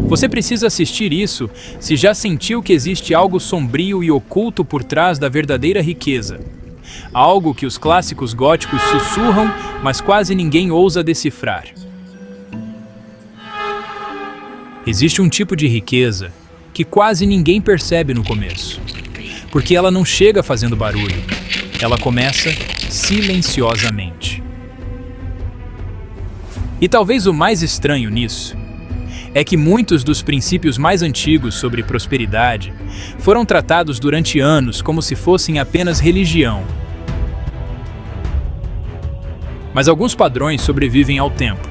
Você precisa assistir isso se já sentiu que existe algo sombrio e oculto por trás da verdadeira riqueza. Algo que os clássicos góticos sussurram, mas quase ninguém ousa decifrar. Existe um tipo de riqueza que quase ninguém percebe no começo, porque ela não chega fazendo barulho, ela começa silenciosamente. E talvez o mais estranho nisso é que muitos dos princípios mais antigos sobre prosperidade foram tratados durante anos como se fossem apenas religião. Mas alguns padrões sobrevivem ao tempo,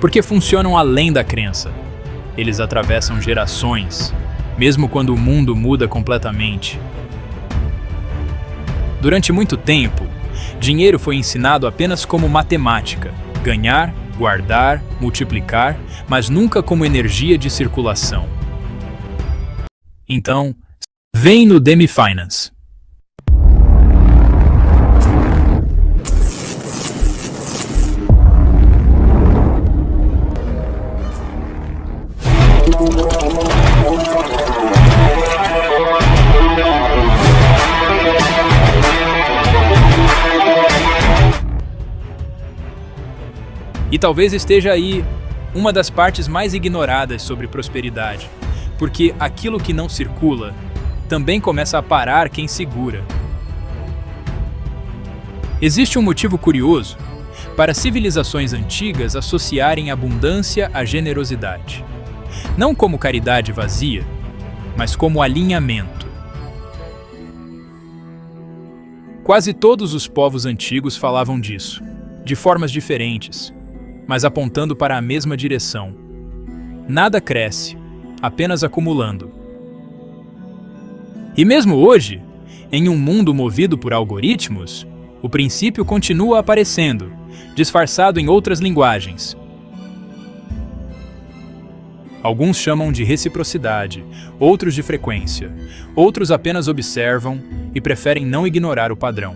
porque funcionam além da crença. Eles atravessam gerações, mesmo quando o mundo muda completamente. Durante muito tempo, dinheiro foi ensinado apenas como matemática: ganhar, guardar, multiplicar, mas nunca como energia de circulação. Então, vem no Demi Finance. E talvez esteja aí uma das partes mais ignoradas sobre prosperidade, porque aquilo que não circula também começa a parar quem segura. Existe um motivo curioso para civilizações antigas associarem abundância à generosidade. Não como caridade vazia, mas como alinhamento. Quase todos os povos antigos falavam disso, de formas diferentes, mas apontando para a mesma direção. Nada cresce, apenas acumulando. E mesmo hoje, em um mundo movido por algoritmos, o princípio continua aparecendo, disfarçado em outras linguagens. Alguns chamam de reciprocidade, outros de frequência, outros apenas observam e preferem não ignorar o padrão.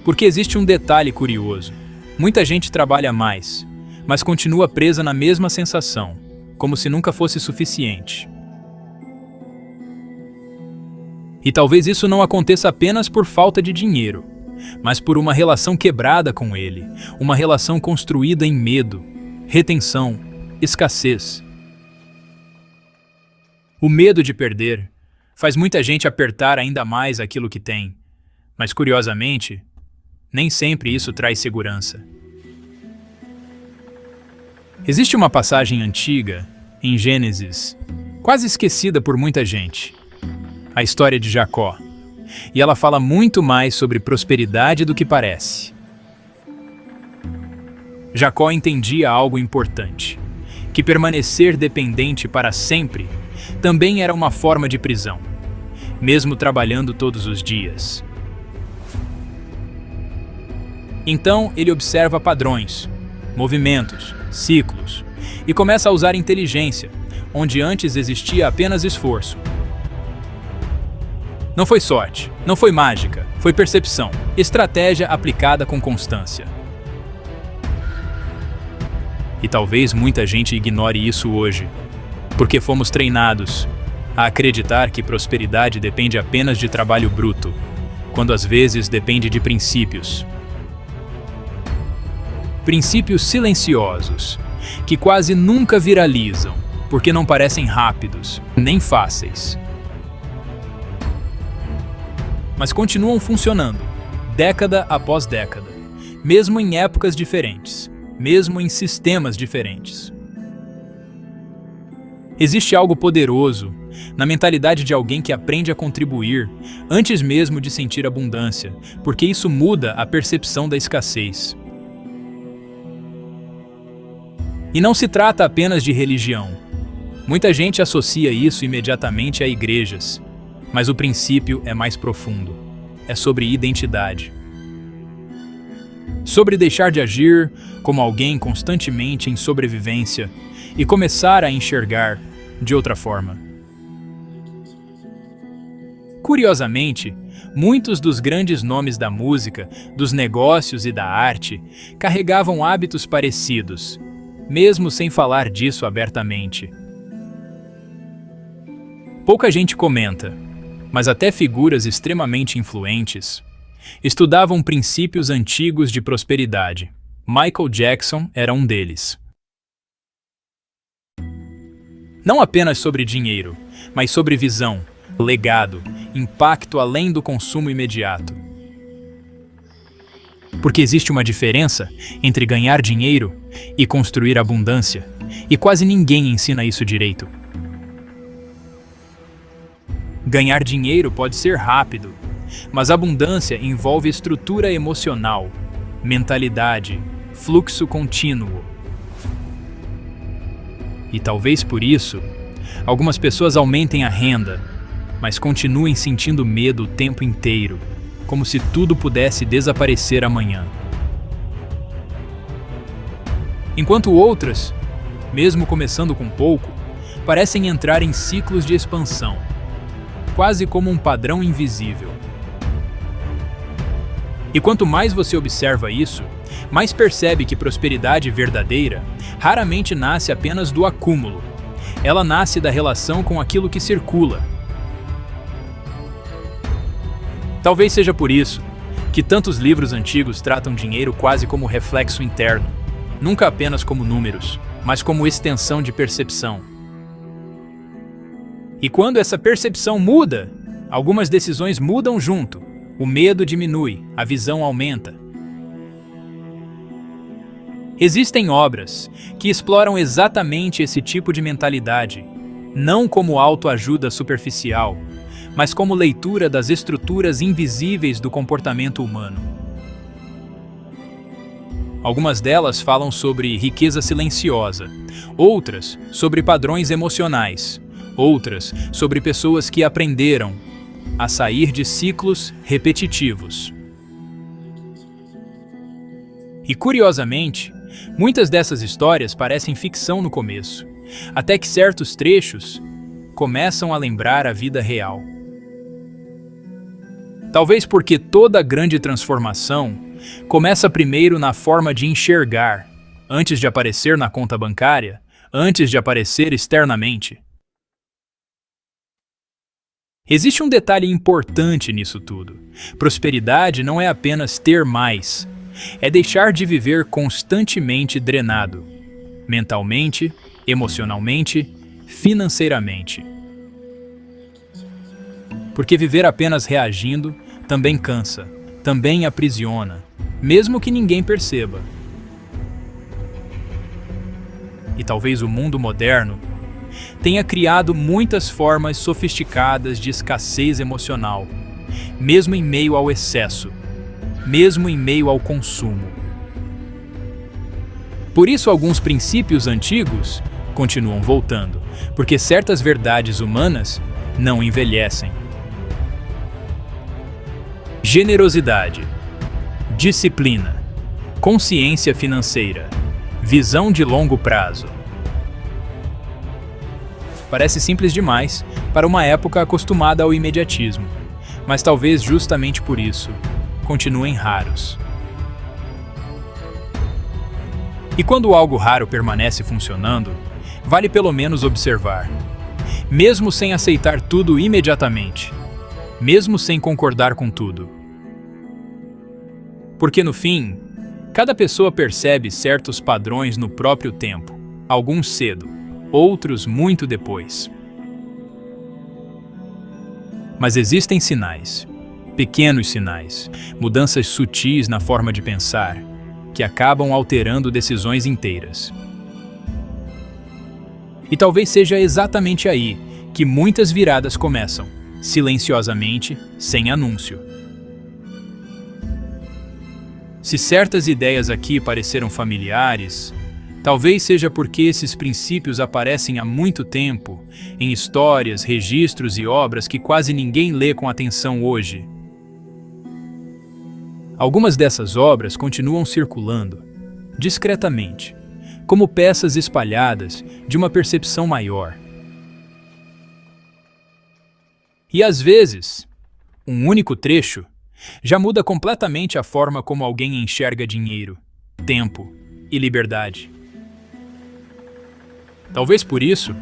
Porque existe um detalhe curioso. Muita gente trabalha mais, mas continua presa na mesma sensação, como se nunca fosse suficiente. E talvez isso não aconteça apenas por falta de dinheiro, mas por uma relação quebrada com ele, uma relação construída em medo, retenção, escassez. O medo de perder faz muita gente apertar ainda mais aquilo que tem, mas curiosamente, nem sempre isso traz segurança. Existe uma passagem antiga, em Gênesis, quase esquecida por muita gente, a história de Jacó, e ela fala muito mais sobre prosperidade do que parece. Jacó entendia algo importante, que permanecer dependente para sempre também era uma forma de prisão, mesmo trabalhando todos os dias. Então ele observa padrões, movimentos, ciclos, e começa a usar inteligência, onde antes existia apenas esforço. Não foi sorte, não foi mágica, foi percepção, estratégia aplicada com constância. E talvez muita gente ignore isso hoje, porque fomos treinados a acreditar que prosperidade depende apenas de trabalho bruto, quando às vezes depende de princípios. Princípios silenciosos, que quase nunca viralizam, porque não parecem rápidos, nem fáceis. Mas continuam funcionando, década após década, mesmo em épocas diferentes, mesmo em sistemas diferentes. Existe algo poderoso na mentalidade de alguém que aprende a contribuir antes mesmo de sentir abundância, porque isso muda a percepção da escassez. E não se trata apenas de religião. Muita gente associa isso imediatamente a igrejas, mas o princípio é mais profundo. É sobre identidade. Sobre deixar de agir como alguém constantemente em sobrevivência e começar a enxergar de outra forma. Curiosamente, muitos dos grandes nomes da música, dos negócios e da arte carregavam hábitos parecidos. mesmo sem falar disso abertamente. Pouca gente comenta, mas até figuras extremamente influentes estudavam princípios antigos de prosperidade. Michael Jackson era um deles. Não apenas sobre dinheiro, mas sobre visão, legado, impacto além do consumo imediato. Porque existe uma diferença entre ganhar dinheiro e construir abundância, e quase ninguém ensina isso direito. Ganhar dinheiro pode ser rápido, mas abundância envolve estrutura emocional, mentalidade, fluxo contínuo. E talvez por isso, algumas pessoas aumentem a renda, mas continuem sentindo medo o tempo inteiro, como se tudo pudesse desaparecer amanhã. Enquanto outras, mesmo começando com pouco, parecem entrar em ciclos de expansão, quase como um padrão invisível. E quanto mais você observa isso, mais percebe que prosperidade verdadeira raramente nasce apenas do acúmulo. Ela nasce da relação com aquilo que circula. Talvez seja por isso que tantos livros antigos tratam dinheiro quase como reflexo interno, nunca apenas como números, mas como extensão de percepção. E quando essa percepção muda, algumas decisões mudam junto. O medo diminui, a visão aumenta. Existem obras que exploram exatamente esse tipo de mentalidade, não como autoajuda superficial, mas como leitura das estruturas invisíveis do comportamento humano. Algumas delas falam sobre riqueza silenciosa, outras sobre padrões emocionais, outras sobre pessoas que aprenderam a sair de ciclos repetitivos. E curiosamente, muitas dessas histórias parecem ficção no começo, até que certos trechos começam a lembrar a vida real. Talvez porque toda grande transformação começa primeiro na forma de enxergar, antes de aparecer na conta bancária, antes de aparecer externamente. Existe um detalhe importante nisso tudo. Prosperidade não é apenas ter mais, é deixar de viver constantemente drenado, mentalmente, emocionalmente, financeiramente. Porque viver apenas reagindo também cansa, também aprisiona, mesmo que ninguém perceba. E talvez o mundo moderno tenha criado muitas formas sofisticadas de escassez emocional, mesmo em meio ao excesso, mesmo em meio ao consumo. Por isso, alguns princípios antigos continuam voltando, porque certas verdades humanas não envelhecem. Generosidade, disciplina, consciência financeira, visão de longo prazo. Parece simples demais para uma época acostumada ao imediatismo, mas talvez justamente por isso continuem raros. E quando algo raro permanece funcionando, vale pelo menos observar, mesmo sem aceitar tudo imediatamente, mesmo sem concordar com tudo. Porque no fim, cada pessoa percebe certos padrões no próprio tempo, alguns cedo, outros muito depois. Mas existem sinais, pequenos sinais, mudanças sutis na forma de pensar, que acabam alterando decisões inteiras. E talvez seja exatamente aí que muitas viradas começam, silenciosamente, sem anúncio. Se certas ideias aqui pareceram familiares, talvez seja porque esses princípios aparecem há muito tempo, em histórias, registros e obras que quase ninguém lê com atenção hoje. Algumas dessas obras continuam circulando, discretamente, como peças espalhadas de uma percepção maior. E às vezes, um único trecho já muda completamente a forma como alguém enxerga dinheiro, tempo e liberdade. Talvez por isso,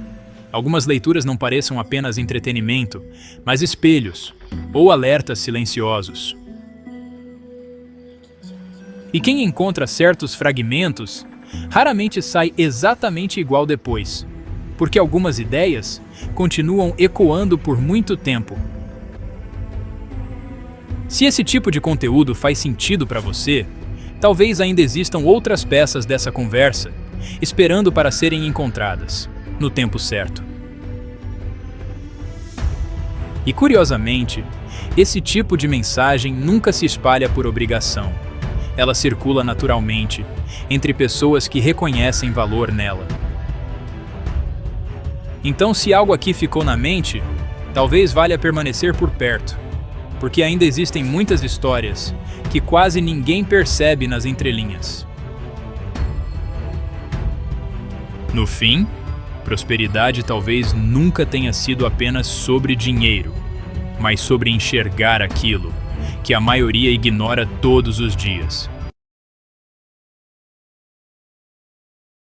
algumas leituras não pareçam apenas entretenimento, mas espelhos ou alertas silenciosos. E quem encontra certos fragmentos raramente sai exatamente igual depois, porque algumas ideias continuam ecoando por muito tempo. Se esse tipo de conteúdo faz sentido para você, talvez ainda existam outras peças dessa conversa esperando para serem encontradas, no tempo certo. E curiosamente, esse tipo de mensagem nunca se espalha por obrigação. Ela circula naturalmente, entre pessoas que reconhecem valor nela. Então, se algo aqui ficou na mente, talvez valha permanecer por perto, porque ainda existem muitas histórias que quase ninguém percebe nas entrelinhas. No fim, prosperidade talvez nunca tenha sido apenas sobre dinheiro, mas sobre enxergar aquilo que a maioria ignora todos os dias.